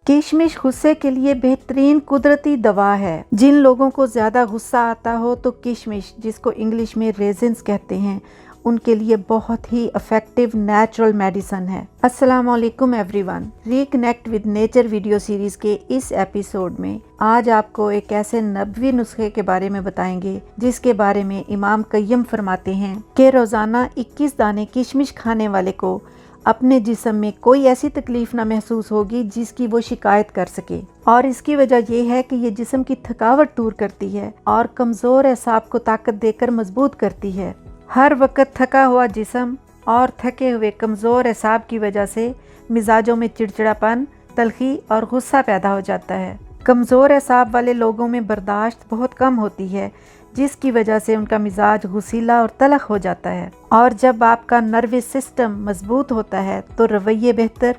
किशमिश गुस्से के लिए बेहतरीन कुदरती दवा है। जिन लोगों को ज़्यादा गुस्सा आता हो तो किशमिश, जिसको इंग्लिश में रेजिन्स कहते हैं, उनके लिए बहुत ही इफेक्टिव नेचुरल मेडिसिन है। अस्सलाम वालेकुम everyone, reconnect with nature video series के इस एपिसोड में आज आपको एक ऐसे नबवी नुस्खे के बारे में बताएंगे जिसके बारे में इमाम कय्यम फरमाते हैं कि रोजाना 21 दाने किशमिश खाने वाले को अपने जिस्म में कोई ऐसी तकलीफ ना महसूस होगी जिसकी वो शिकायत कर सके। और इसकी वजह यह है कि ये जिस्म की थकावट दूर करती है और कमज़ोर एसाब को ताकत देकर मजबूत करती है। हर वक्त थका हुआ जिस्म और थके हुए कमज़ोर एसाब की वजह से मिजाजों में चिड़चिड़ापन, तलखी और गुस्सा पैदा हो जाता है। कमज़ोर एसाब वाले लोगों में बर्दाश्त बहुत कम होती है, जिसकी वजह से उनका मिजाज गुस्सीला और तलख हो जाता है। और जब आपका नर्वस सिस्टम मजबूत होता है तो रवैये बेहतर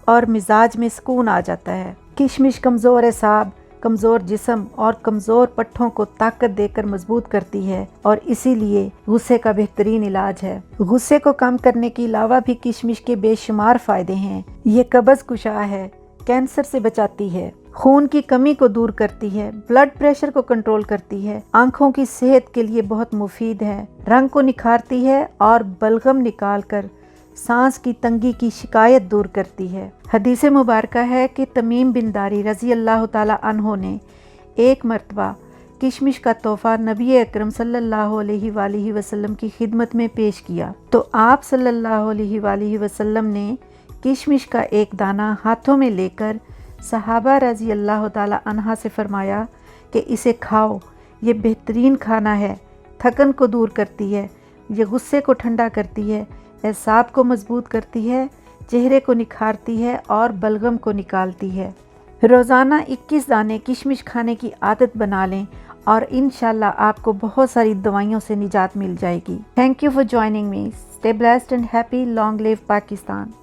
और मिजाज में सुकून आ जाता है। किशमिश कमज़ोर एसाब, कमज़ोर जिस्म और कमज़ोर पट्ठों को ताकत देकर मजबूत करती है और इसीलिए गुस्से का बेहतरीन इलाज है। गुस्से को कम करने के अलावा भी किशमिश के बेशुमार फ़ायदे हैं। ये कब्ज़ कुशा है, कैंसर से बचाती है, खून की कमी को दूर करती है, ब्लड प्रेशर को कंट्रोल करती है, आंखों की सेहत के लिए बहुत मुफीद है, रंग को निखारती है और बलगम निकालकर सांस की तंगी की शिकायत दूर करती है। हदीस मुबारक है कि तमीम बिन दारी रज़ी अल्लाह ताला अन्हो ने एक मरतबा किशमिश का तोहफा नबी अकरम सल्लल्लाहु अलैहि वसल्लम की खिदमत में पेश किया तो आप सल्लल्लाहु अलैहि वसल्लम ने किशमिश का एक दाना हाथों में लेकर सहाबा रज़ी अल्लाह ताला अन्हा से फरमाया कि इसे खाओ, ये बेहतरीन खाना है, थकन को दूर करती है, ये गुस्से को ठंडा करती है, एसाब को मजबूत करती है, चेहरे को निखारती है और बलगम को निकालती है। रोज़ाना 21 दाने किशमिश खाने की आदत बना लें और इंशाल्लाह आपको बहुत सारी दवाइयों से निजात मिल जाएगी। Thank you for joining me. Stay blessed and happy. Long live Pakistan.